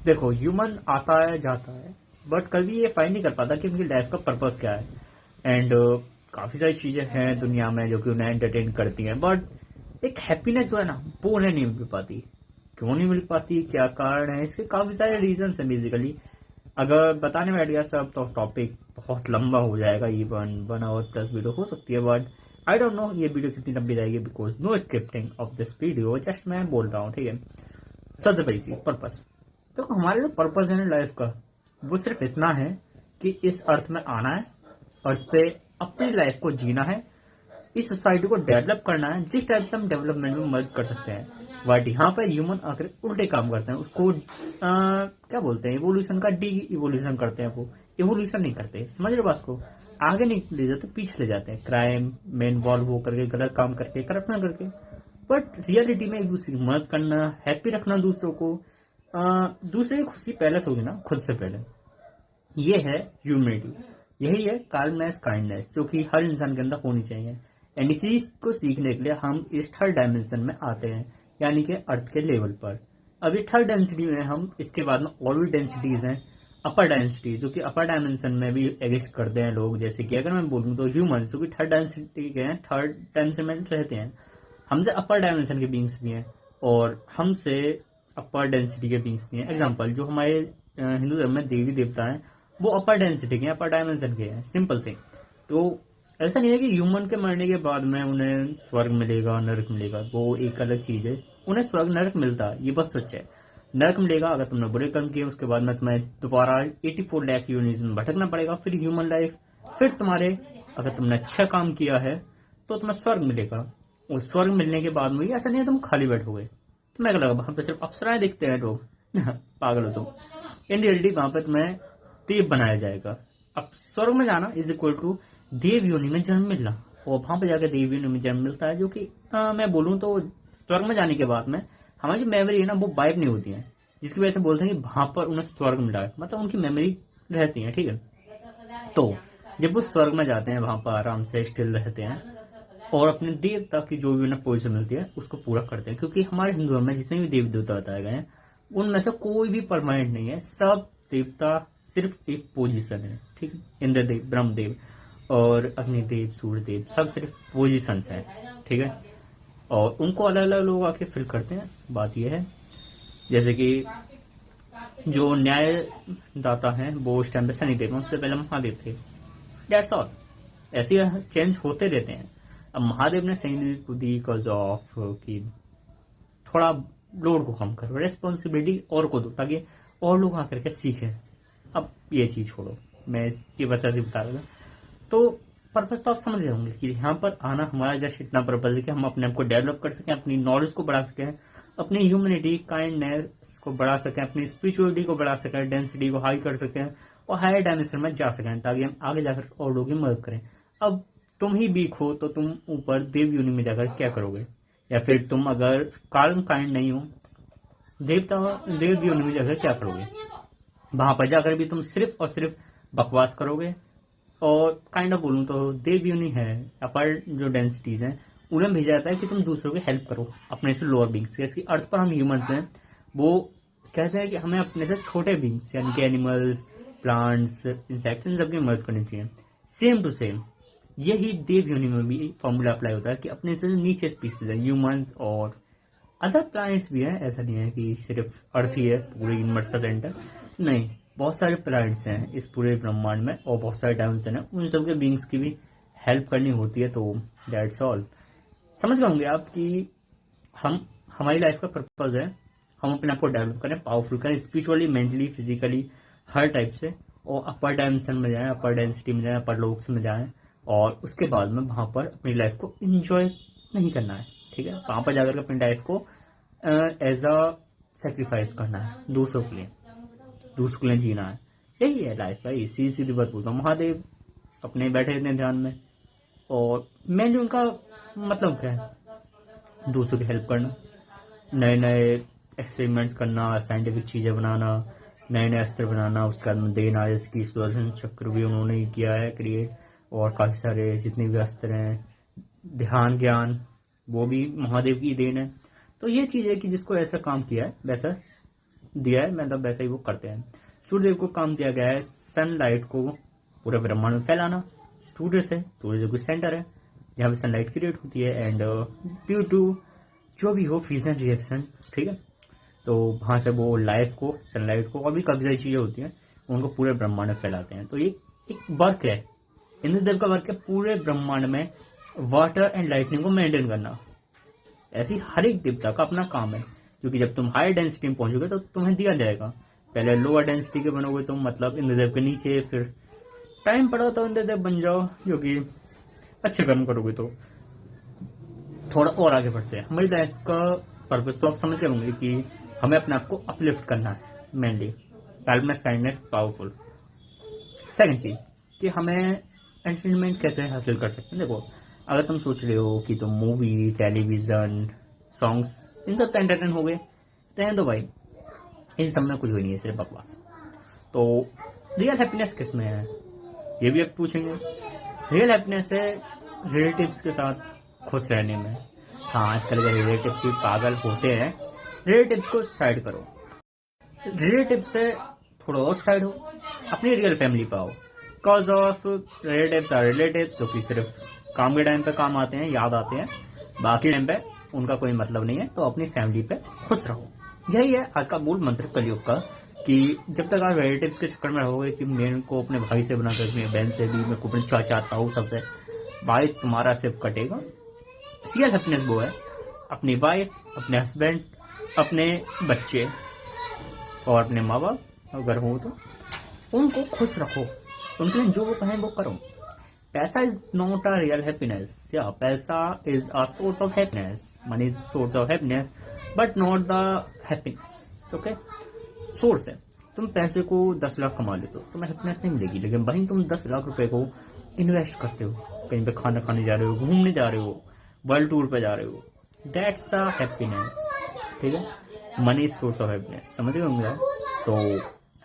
देखो ह्यूमन आता है जाता है, बट कभी ये फाइंड नहीं कर पाता कि उनकी लाइफ का पर्पस क्या है। एंड काफी सारी चीजें हैं दुनिया में जो कि उन्हें एंटरटेन करती हैं, बट एक हैप्पीनेस जो है ना वो उन्हें नहीं मिल पाती। क्यों नहीं मिल पाती, क्या कारण है, इसके काफी सारे रीजन हैं बेसिकली। अगर बताने बैठ गया सब तो टॉपिक बहुत लंबा हो जाएगा, इवन 1 आवर+ वीडियो हो सकती है, बट आई डोंट नो ये वीडियो कितनी लंबी जाएगी, because no scripting of this video, just मैं बोल रहा हूँ, ठीक है। सबसे पहली चीज पर्पस। तो हमारे जो पर्पस है ना लाइफ का, वो सिर्फ इतना है कि इस अर्थ में आना है, अर्थ पे अपनी लाइफ को जीना है, इस सोसाइटी को डेवलप करना है जिस टाइप से हम डेवलपमेंट में मदद कर सकते हैं। बट यहाँ पर ह्यूमन आकर उल्टे काम करते हैं, उसको क्या बोलते हैं, इवोल्यूशन का डी इवोल्यूशन करते हैं। वो इवोल्यूशन नहीं करते, समझ रहे बात को, आगे नहीं ले जाते, पीछे ले जाते हैं, क्राइम में इन्वॉल्व होकर के, गलत काम करके, करप्शन करके। बट रियलिटी में एक दूसरे की मदद करना, हैप्पी रखना दूसरों को, दूसरे की खुशी पहले से होगी ना, खुद से पहले, ये है ह्यूमैनिटी। यही है काइंडनेस, काइंडनेस जो कि हर इंसान के अंदर होनी चाहिए। एंड इसी को सीखने के लिए हम इस थर्ड डायमेंशन में आते हैं, यानी कि अर्थ के लेवल पर। अभी थर्ड डेंसिटी में हम, इसके बाद में और भी डेंसिटीज हैं, अपर डेंसिटी, जो कि अपर डायमेंशन में भी एग्जिस्ट करते हैं लोग। जैसे कि अगर मैं बोलूँ तो ह्यूमन जो कि थर्ड डेंसिटी के हैं, थर्ड डायमेंशन में रहते हैं। हमसे अपर डायमेंशन के बींग्स भी हैं और हमसे अपर डेंसिटी के बींग्स भी हैं। एग्जाम्पल, जो हमारे हिंदू धर्म में देवी देवता हैं वो अपर डेंसिटी के हैं, अपर डायमेंशन के हैं, सिंपल थिंग। तो ऐसा नहीं है कि ह्यूमन के मरने के बाद में उन्हें स्वर्ग मिलेगा, नरक मिलेगा, वो एक अलग चीज है। उन्हें स्वर्ग नरक मिलता है, ये बस सच है। नरक मिलेगा अगर तुमने बुरे कर्म किए, उसके बाद में तुम्हें दोबारा 84 लाख यूनिवर्स में भटकना पड़ेगा, फिर ह्यूमन लाइफ। फिर तुम्हारे, अगर तुमने अच्छा काम किया है तो तुम्हें स्वर्ग मिलेगा। और स्वर्ग मिलने के बाद में ऐसा नहीं है तुम खाली बैठोगे, तुम्हें क्या लगा वहां पे सिर्फ अप्सराएं दिखते हैं लोग, पागल हो तुम। इन रियलिटी वहां पे तुम्हें देव बनाया जाएगा। अब स्वर्ग में जाना इज इक्वल टू देव योनि में जन्म मिलना, और वहां पे जाकर देव योनि में जन्म मिलता है, जो कि मैं बोलूँ तो स्वर्ग में जाने के बाद में हमारी जो मेमोरी है ना वो वाइप नहीं होती है, जिसकी वजह से बोलते हैं कि वहां पर उन्हें स्वर्ग मिला है, मतलब उनकी मेमोरी रहती है, ठीक है। तो जब वो स्वर्ग में जाते हैं वहां पर आराम से स्टिल रहते हैं और अपने देवता की जो भी उन्हें पोजीशन मिलती है उसको पूरा करते हैं। क्योंकि हमारे हिंदू धर्म में जितने भी देवी देवता बताए गए हैं उनमें से कोई भी परमानेंट नहीं है, सब देवता सिर्फ एक पोजीशन है, ठीक है। इंद्रदेव, ब्रह्मदेव और अग्निदेव, सूर्यदेव सब सिर्फ पोजीशन है, ठीक है। और उनको अलग अलग लोग आके फिल करते हैं। बात यह है जैसे कि जो न्यायदाता हैं वो उस टाइम पे शनिदेव, उससे पहले महादेव थे, दैट्स ऑल। ऐसे चेंज होते रहते हैं। अब महादेव ने शनिदेव को दी बिकॉज ऑफ कि थोड़ा लोड को कम करो, रेस्पॉन्सिबिलिटी और को दो ताकि और लोग आकर के सीखें। अब ये चीज छोड़ो, मैं इसकी वजह से बता रहा था। तो पर्पज तो आप समझ रहे होंगे कि यहाँ पर आना हमारा जस्ट इतना पर्पज है कि हम अपने आप को डेवलप कर सकें, अपनी नॉलेज को बढ़ा सकें, अपनी ह्यूमैनिटी, काइंडनेस को बढ़ा सकें, अपनी स्पिरिचुअलिटी को बढ़ा सकें, डेंसिटी को हाई कर सकें और हायर डायमेंशन में जा सकें, ताकि हम आगे जाकर और लोगों की मदद करें। अब तुम ही वीक हो तो तुम ऊपर देव योनि में जाकर क्या करोगे? या फिर तुम अगर काल्म काइंड नहीं हो, देव योनि में जाकर क्या करोगे? वहां पर जाकर भी तुम सिर्फ और सिर्फ बकवास करोगे। और काइंड ऑफ बोलूं तो देव योनि है, अपर जो डेंसिटीज हैं उन्हें भेजा जाता है कि तुम दूसरों की हेल्प करो अपने से लोअर बींग्स। जैसे अर्थ पर हम ह्यूमंस हैं, वो कहते हैं कि हमें अपने से छोटे बींग्स यानी कि एनिमल्स, प्लांट्स, इंसेक्ट्स, इन सबकी मदद करनी चाहिए। सेम टू सेम यही देव योनि में भी फॉर्मूला अप्लाई होता है कि अपने से नीचे स्पीसीज है, ह्यूमंस और अदर प्लैनेट्स भी है। ऐसा नहीं है कि सिर्फ अर्थ ही है पूरे यूनिवर्स का सेंटर, नहीं, बहुत सारे प्लैनेट्स हैं इस पूरे ब्रह्मांड में और बहुत सारे डायमेंशन है, उन सबके बींग्स की भी हेल्प करनी होती है। तो दैट्स ऑल। समझ गए होंगे आप कि हमारी लाइफ का पर्पज है हम अपने आप को डेवलप करें, पावरफुल करें, स्पिरिचुअली, मेंटली, फिजिकली, हर टाइप से, और अपर डायमेंशन में जाएं, अपर डेंसिटी में जाएं, अपर लोक्स में जाएं, और उसके बाद में वहां पर अपनी लाइफ को एंजॉय नहीं करना है, ठीक है। वहां पर जाकर अपनी लाइफ को एज अ सेक्रीफाइस करना है, दूसरों के लिए जीना है। यही है लाइफ का, सीधी सीधी बात बोलता हूँ। महादेव अपने बैठे रहते हैं ध्यान में, और मेन जो उनका मतलब क्या है, दूसरों की हेल्प करना, नए नए एक्सपेरिमेंट्स करना, साइंटिफिक चीजें बनाना, नए नए अस्त्र बनाना, उसका देना, जिसकी सुदर्शन चक्र भी उन्होंने ही किया है क्रिएट, और काफी सारे जितने भी अस्त्र हैं, ध्यान, ज्ञान, वो भी महादेव की देन है। तो ये चीज है कि जिसको ऐसा काम किया है वैसा दिया है, मतलब वैसे ही वो करते हैं। सूर्यदेव को काम दिया गया है सनलाइट को पूरे ब्रह्मांड में फैलाना। सूर्यदेव को सेंटर है जहाँ पे सनलाइट क्रिएट होती है, एंड ड्यू टू जो भी हो फ्यूजन रिएक्शन, ठीक है, तो वहां से वो लाइफ को, सनलाइट को, और भी काफी सारी चीजें होती हैं, उनको पूरे ब्रह्मांड में फैलाते हैं। तो ये एक वर्क है, इंद्रदेव का वर्क है पूरे ब्रह्मांड में वाटर एंड लाइटनिंग को मेंटेन करना। ऐसी हर एक देवता का अपना काम है, क्योंकि जब तुम हाई डेंसिटी में पहुंचोगे तो तुम्हें दिया जाएगा। पहले लोअर डेंसिटी के बनोगे तुम, मतलब इंद्रदेव के नीचे, फिर टाइम पड़ा तो इंद्रदेव बन जाओ, जो कि अच्छे कर्म करोगे तो थोड़ा और आगे बढ़ते हैं। हमारी लाइफ का पर्पज तो आप समझ गए होंगे कि हमें अपने आप को अपलिफ्ट करना है, मेनली हेल्पनेस, काइंडनेस, पावरफुल। सेकंड चीज कि हमें एंटरटेनमेंट कैसे हासिल कर सकते हैं। देखो, अगर तुम सोच रहे हो कि तुम मूवी, टेलीविजन, सॉन्ग्स, इन सब से एंटरटेन हो गए, रहने दो भाई, इन सब में कुछ भी नहीं है, सिर्फ बकवास। तो रियल हैप्पीनेस किस में है, ये भी आप पूछेंगे। रियल हैप्पीनेस है रिलेटिव्स के साथ खुश रहने में। हाँ, आजकल के रिलेटिव्स भी पागल होते हैं, रिलेटिव्स को साइड करो, रिलेटिव से थोड़ा और साइड हो, अपनी रियल फैमिली पाओ। Because of relatives are relatives, जो कि सिर्फ काम के टाइम पे काम आते हैं, याद आते हैं, बाकी टाइम पे उनका कोई मतलब नहीं है। तो अपनी फैमिली पे खुश रहो, यही है आज का मूल मंत्र कलयुग का, कि जब तक आप रिलेटिव्स के चक्कर में रहोगे कि मैं को अपने भाई से बना कर, अपनी बहन से भी, मैं को अपने चाहता हूँ सबसे, भाई तुम्हारा सिर्फ कटेगा। रियल हैप्पीनेस वो है अपनी वाइफ, अपने हस्बैंड, अपने बच्चे और अपने माँ बाप अगर हो तो उनको खुश रखो, उनके लिए जो वो कहें वो करो। पैसा is not a real happiness, या पैसा is a source of happiness, money is source of happiness but not the happiness. Okay, source है। तुम पैसे को 10 लाख कमा लेते हो, तुम्हें हैप्पीनेस नहीं मिलेगी, लेकिन वहीं तुम 10 लाख रुपए को इन्वेस्ट करते हो, कहीं पे खाना खाने जा रहे हो, घूमने जा रहे हो, वर्ल्ड टूर पे जा रहे हो, दैट्स अ हैप्पीनेस, ठीक है। Money is source of happiness, समझ गए होंगे। तो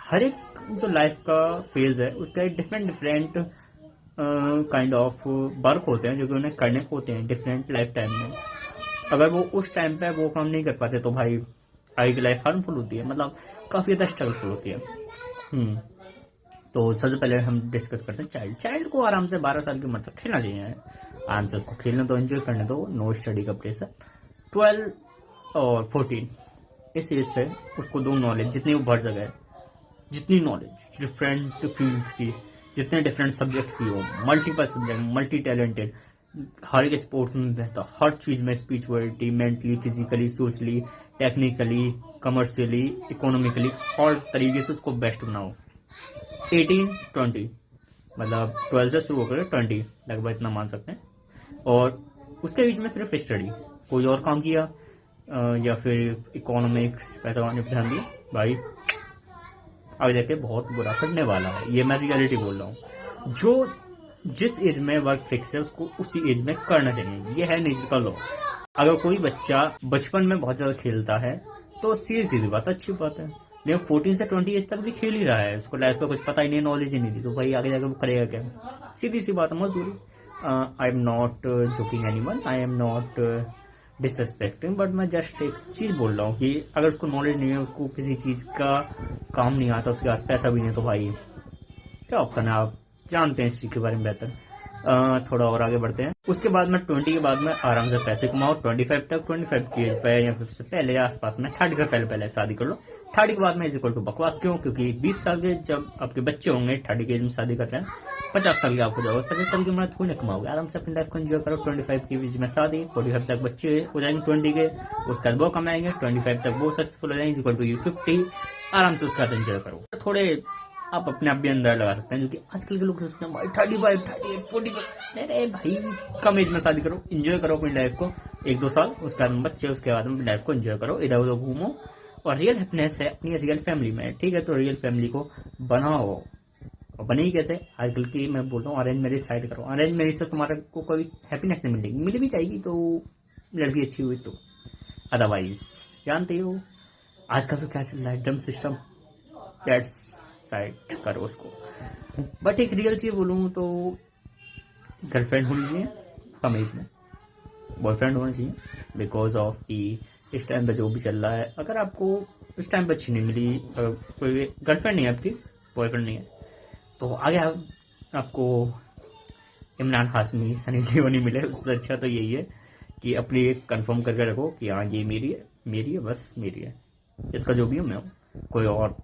हर एक जो लाइफ का फेज है उसका एक डिफरेंट काइंड ऑफ वर्क होते हैं जो कि उन्हें करने को होते हैं डिफरेंट लाइफ टाइम में। अगर वो उस टाइम पे वो काम नहीं कर पाते तो भाई आगे की लाइफ हार्मफुल होती है, मतलब काफी ज्यादा स्ट्रगलफुल होती है। तो सबसे पहले हम डिस्कस करते हैं चाइल्ड को आराम से 12 साल की उम्र तक खेलना चाहिए, आराम से उसको खेलने दो, एंजॉय करने दो, नो स्टडी का प्रेशर। 12 और 14 इस एज से उसको दो नॉलेज, जितनी वो भर जगह, जितनी नॉलेज डिफरेंट फील्ड्स की, जितने डिफरेंट सब्जेक्ट्स की हो, मल्टीपल सब्जेक्ट, मल्टी टैलेंटेड, हर एक स्पोर्ट्स में बेहतर, हर चीज में, spirituality, mentally, physically, socially, technically, commercially, economically, हर तरीके से उसको बेस्ट बनाओ। 18-20 मतलब 12 से शुरू होकर 20 लगभग, इतना मान सकते हैं। और उसके बीच में सिर्फ स्टडी, कोई और काम किया या फिर इकोनॉमिक्स, पैसा कमाने पर ध्यान दिया, भाई आगे जाके बहुत बुरा करने वाला है। ये मैं रियलिटी बोल रहा हूँ। जो जिस एज में वर्क फिक्स है उसको उसी एज में करना चाहिए, ये है नेचर का लॉ। अगर कोई बच्चा बचपन में बहुत ज्यादा खेलता है तो सीधी बात, अच्छी बात है, लेकिन 14 से 20 एज तक भी खेल ही रहा है, उसको लाइफ का कुछ पता ही नहीं, नॉलेज ही नहीं थी, तो भाई आगे जाकर वो करेगा क्या? सीधी सी बात है, मजदूरी। I am not joking anyone, I am not disrespecting, but मैं जस्ट एक चीज बोल रहा हूँ कि अगर उसको नॉलेज नहीं है, उसको किसी चीज का काम नहीं आता, उसके पास पैसा भी नहीं, तो भाई क्या ऑप्शन है, आप जानते हैं इस चीज के बारे में बेहतर। थोड़ा और आगे बढ़ते हैं। उसके बाद में 20 के बाद में आराम से पैसे कमाओ, 25 तक, 25 की एज पे या फिर उससे पहले आसपास में 30 से पहले शादी कर लो। 30 के बाद में इज इक्वल टू बकवास, क्यों? क्योंकि 20 साल के जब आपके बच्चे होंगे, 30 की एज में शादी करते हैं, 50 साल के आपको जाओगे, 50 साल की उम्र थोड़ी ना कमाओगे, आराम से अपनी लाइफ को एंजॉय करो। 25 की एज में शादी, 45 तक बच्चे हो जाएंगे 20 के, उसके बाद वो कमाएंगे, 25 तक वो सक्सेसफुल हो जाएंगे, इक्वल टू 50, आराम से उसका एंजॉय करो। थोड़े आप अपने आप भी अंदर लगा सकते हैं, जो कि आजकल के लोग सोचते हैं भाई 35, 38, 45, अरे भाई कम एज में शादी करो, एंजॉय करो अपनी लाइफ को 1-2 साल, उसके बाद बच्चे, उसके बाद अपनी लाइफ को एंजॉय करो, इधर उधर घूमो। और रियल हैप्पीनेस है अपनी रियल फैमिली में, ठीक है? तो रियल फैमिली को बनाओ, और बनेगी कैसे? आजकल की मैं बोल रहा हूँ अरेंज मैरिज साइड करो, अरेंज मैरिज से तुम्हारे को कोई हैप्पीनेस नहीं मिलेगी, मिल भी जाएगी तो लड़की अच्छी हुई तो, अदरवाइज जानते हो आजकल तो क्या चल रहा है, ड्रम सिस्टम, दैट्स साइड करो उसको। बट एक रियल चीज बोलूँ तो गर्लफ्रेंड होनी चाहिए कम एज में, बॉयफ्रेंड होना चाहिए, बिकॉज ऑफ कि इस टाइम पे जो भी चल रहा है, अगर आपको उस टाइम पे अच्छी नहीं मिली, कोई गर्लफ्रेंड नहीं है आपकी, बॉयफ्रेंड नहीं है, तो आगे आपको इमरान हाशमी, सनी लियोनी मिले, उससे अच्छा तो यही है कि अपनी एक कंफर्म करके रखो कि हाँ ये मेरी है बस मेरी है, इसका जो भी हूँ मैं हूँ, कोई और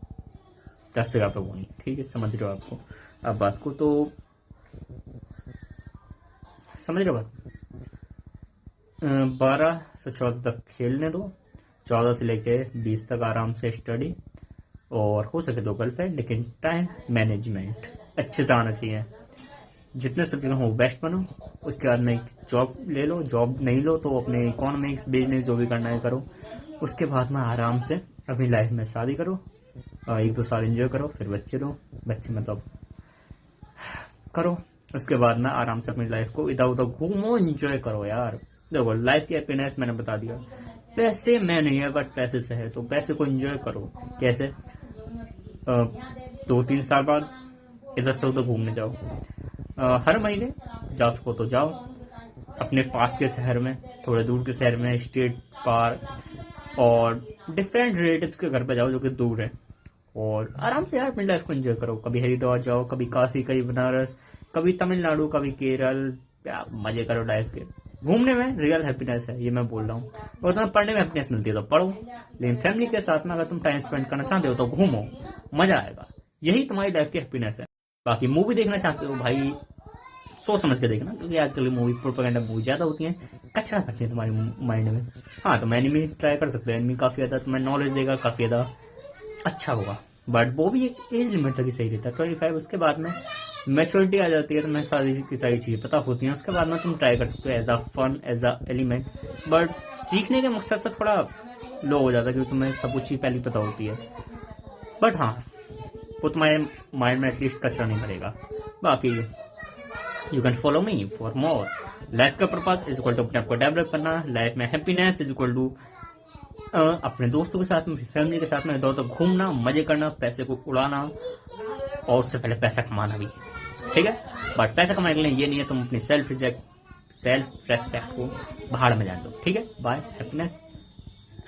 10 जगह पे वो नहीं। ठीक है, समझ रहे हो आपको आप बात को, तो समझ रहे हो बात। 12 से 14 तक खेलने दो, 14 से लेके 20 तक आराम से स्टडी, और हो सके तो गर्लफ्रेंड, लेकिन टाइम मैनेजमेंट अच्छे से आना चाहिए। जितने सब्जेक्ट हो बेस्ट बनो, उसके बाद में जॉब ले लो, जॉब नहीं लो तो अपने इकोनॉमिक्स बिजनेस जो भी करना है करो। उसके बाद में आराम से अपनी लाइफ में शादी करो, 1-2 साल एंजॉय करो, फिर बच्चे लो, बच्चे मतलब करो। उसके बाद में आराम से अपनी लाइफ को इधर उधर घूमो, एंजॉय करो यार। देखो लाइफ की हैप्पीनेस मैंने बता दिया, पैसे में नहीं है बट पैसे से है, तो पैसे को एंजॉय करो। कैसे? 2-3 साल बाद इधर से उधर घूमने जाओ, हर महीने जा सको तो जाओ, अपने पास के शहर में, थोड़े दूर के शहर में, स्टेट पार्क और डिफरेंट रिलेटिव्स के घर पे जाओ जो कि दूर है, और आराम से यार अपनी लाइफ को एंजॉय करो। कभी हरिद्वार जाओ, कभी काशी, कभी बनारस, कभी तमिलनाडु, कभी केरल, मजे करो लाइफ के। घूमने में रियल हैप्पीनेस है, ये मैं बोल रहा हूँ। और तुम्हें पढ़ने में हैप्पीनेस मिलती है तो पढ़ो, लेकिन फैमिली के साथ में अगर तुम टाइम स्पेंड करना चाहते हो तो घूमो, मजा आएगा। यही तुम्हारी लाइफ की हैप्पीनेस है। बाकी मूवी देखना चाहते हो भाई, सोच समझ के देखना, क्योंकि आजकल की मूवी प्रोपेगेंडा मूवी ज्यादा होती है, कचरा करती है तुम्हारी माइंड में। हाँ, तो एनिमी ट्राई कर सकते हो, एनिमी काफी ज्यादा तुम्हें नॉलेज देगा, काफी ज्यादा अच्छा होगा, बट वो भी एक एज लिमिट तक ही सही रहता है, 25। उसके बाद में मैच्योरिटी आ जाती है, तुम्हें सारी चीजें पता होती हैं, उसके बाद में तुम ट्राई कर सकते हो as a fun, as a element, but सीखने के मकसद से थोड़ा लो हो जाता है, क्योंकि तुम्हें सब कुछ चीज पहले पता होती है। बट हाँ, वो तुम्हारे माइंड में एटलीस्ट कचरा नहीं पड़ेगा। बाकी you can follow me for more. Life का पर्पज इज इक्वल टू अपने आप को डेवलप करना, लाइफ में हैप्पीनेस इज इक्वल टू अपने दोस्तों के साथ में, फैमिली के साथ में इधर उधर घूमना, मजे करना, पैसे को उड़ाना, और उससे पहले पैसा कमाना भी। ठीक है, बट पैसा कमाने के लिए ये नहीं है तुम अपनी सेल्फ रेस्पेक्ट को भाड़ में जान दो। ठीक है, बाय, हैप्पीनेस,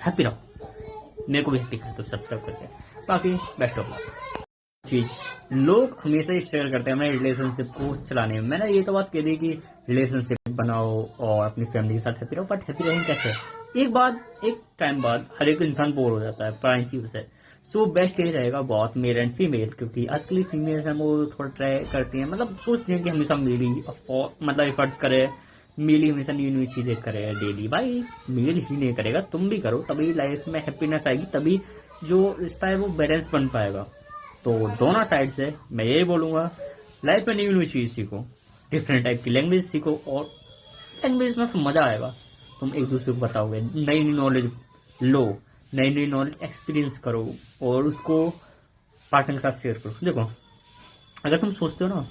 हैप्पी रहो, मेरे को भी हैप्पी कर दो सब्सक्राइब करके। बाकी बेस्ट ऑफ लक। चीज लोग हमेशा ही स्ट्रगल करते हैं अपने रिलेशनशिप को चलाने में। मैंने ये तो बात कह दी कि रिलेशनशिप बनाओ और अपनी फैमिली के साथ हैप्पी रहो, बट हैप्पी रहेंगे कैसे? एक टाइम बाद हर एक इंसान बोर हो जाता है पुरानी चीजों से। सो बेस्ट ये रहेगा बहुत मेल एंड फीमेल, क्योंकि आजकल फीमेल्स हैं वो थोड़ा ट्राई करती हैं, मतलब सोचती हैं कि हमेशा मेल ही मतलब एफर्ट्स करे, मेल ही हमेशा न्यू न्यू चीजें करे डेली। भाई मेल ही नहीं करेगा, तुम भी करो, तभी लाइफ में हैप्पीनेस आएगी, तभी जो रिश्ता है वो बैलेंस बन पाएगा। तो दोनों साइड से मैं यही बोलूंगा, लाइफ में न्यू न्यू चीज सीखो, डिफरेंट टाइप की लैंग्वेज सीखो, और लैंग्वेज में फिर मजा आएगा, तुम एक दूसरे को बताओगे, नई नई नॉलेज लो, नई नई नॉलेज एक्सपीरियंस करो, और उसको पार्टनर के साथ शेयर करो। देखो अगर तुम सोचते हो ना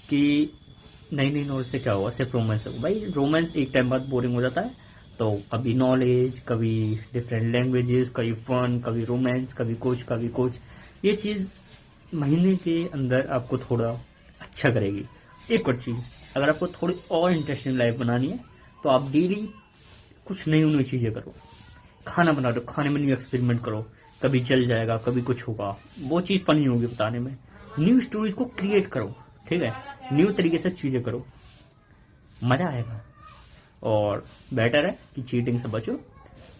कि नई नई नॉलेज से क्या होगा, सिर्फ रोमांस होगा, भाई रोमांस एक टाइम बाद बोरिंग हो जाता है। तो कभी नॉलेज, कभी डिफरेंट लैंग्वेजेस, कभी फन, कभी रोमांस, कभी कुछ, ये चीज महीने के अंदर आपको थोड़ा अच्छा करेगी। एक और चीज, अगर आपको थोड़ी और इंटरेस्टिंग लाइफ बनानी है तो आप डेली कुछ नई नई चीजें करो, खाना बना दो, खाने में न्यू एक्सपेरिमेंट करो, कभी जल जाएगा, कभी कुछ होगा, वो चीज फनी होगी बताने में। न्यू स्टोरीज को क्रिएट करो, ठीक है, न्यू तरीके से चीजें करो, मजा आएगा। और बेटर है कि चीटिंग से बचो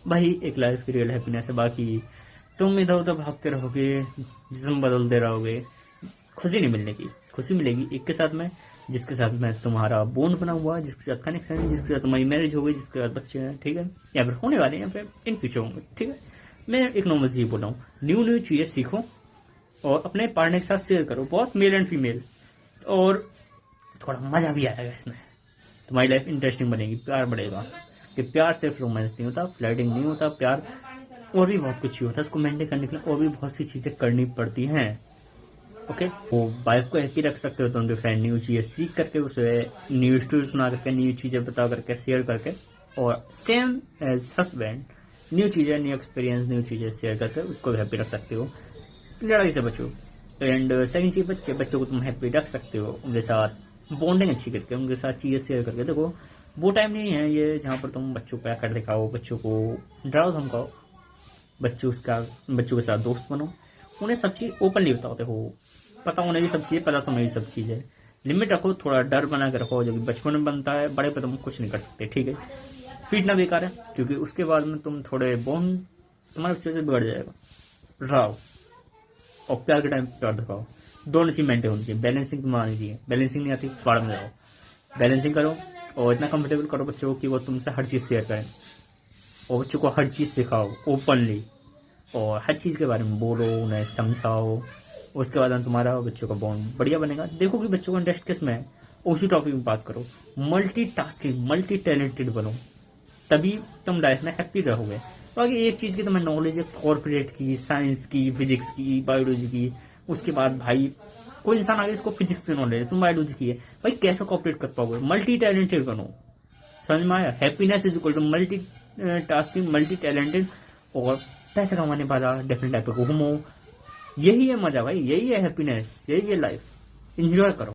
भाई, एक लाइफ की रियल हैप्पीनेस है। बाकी तुम इधर उधर भागते रहोगे, जिस्म बदलते रहोगे, खुशी नहीं मिलने की। खुशी मिलेगी एक के साथ में, जिसके साथ में तुम्हारा बॉन्ड बना हुआ है, जिसके साथ कनेक्शन है, जिसके साथ तुम्हारी मैरिज हो गई, जिसके साथ बच्चे हैं, ठीक है, या फिर होने वाले हैं, या फिर इन फ्यूचर होंगे। ठीक है, मैं एक नॉर्मल चीज बोल रहा हूँ, न्यू न्यू चीजें सीखो और अपने पार्टनर के साथ शेयर करो, बहुत मेल एंड फीमेल, और थोड़ा मजा भी आएगा इसमें, तुम्हारी लाइफ इंटरेस्टिंग बनेगी, प्यार बढ़ेगा। कि प्यार सिर्फ रोमांस नहीं होता, फ्लर्टिंग नहीं होता, प्यार और भी बहुत कुछ होता है, उसको मेंटेन करने के लिए और भी बहुत सी चीजें करनी पड़ती हैं। ओके, वो वाइफ को हैप्पी रख सकते हो तो उनके फ्रेंड न्यू चीजें सीख करके, उसे न्यू स्टोरी सुना करके, न्यू चीजें बता करके, शेयर करके, और सेम एज हस्बैंड न्यू चीजें, न्यू एक्सपीरियंस, न्यू चीजें शेयर करके उसको भी हैप्पी रख सकते हो। लड़ाई से बचो। एंड सेकंड चीज, बच्चों को तुम हैप्पी रख सकते हो उनके साथ बॉन्डिंग अच्छी करके, उनके साथ चीजें शेयर करके। देखो वो टाइम नहीं है ये जहाँ पर तुम बच्चों को पैकर दिखाओ, बच्चों को डराओ धमकाओ, बच्चों के साथ दोस्त बनो, उन्हें सब चीज ओपनली बताते हो, पता उन्हें भी सब चीजें, पता तुम्हें भी सब चीजें। लिमिट रखो, थोड़ा डर बना के रखो, जो कि बचपन में बनता है, बड़े पे तुम कुछ नहीं कर सकते, ठीक है। पीटना बेकार है, क्योंकि उसके बाद में तुम थोड़े बॉन्ड तुम्हारे बच्चों से बिगड़ जाएगा। रहो और प्यार के टाइम प्यार दिखाओ, दोनों चीज मेंटेन होनी चाहिए। बैलेंसिंग तुम्हें आनी चाहिए, बैलेंसिंग नहीं आती बाढ़ में जाओ, बैलेंसिंग करो और इतना कंफर्टेबल करो बच्चों को कि वो तुमसे हर चीज शेयर करें, और बच्चों को हर चीज सिखाओ ओपनली, और हर चीज के बारे में बोलो, उन्हें समझाओ। उसके बाद तुम्हारा बच्चों का बॉन्ड बढ़िया बनेगा। देखो कि बच्चों का इंटरेस्ट किस में है, उसी टॉपिक में बात करो। मल्टीटास्किंग, मल्टी टैलेंटेड बनो, तभी तुम लाइफ में हैप्पी रहोगे। तो आगे एक चीज की तुम्हें नॉलेज है, कॉर्पोरेट की, साइंस की, फिजिक्स की, बायोलॉजी की, उसके बाद भाई कोई इंसान आगे इसको फिजिक्स की नॉलेज है, तुम बायोलॉजी की है, भाई कैसे कॉपरेट कर पाओगे? मल्टी टैलेंटेड बनो, समझ में आया? Happiness is equal to multitasking, multitalented, और पैसे कमाने वाला, डिफरेंट टाइप का घूमो। यही है मजा भाई, यही है हैप्पीनेस, यही है लाइफ। एंजॉय करो।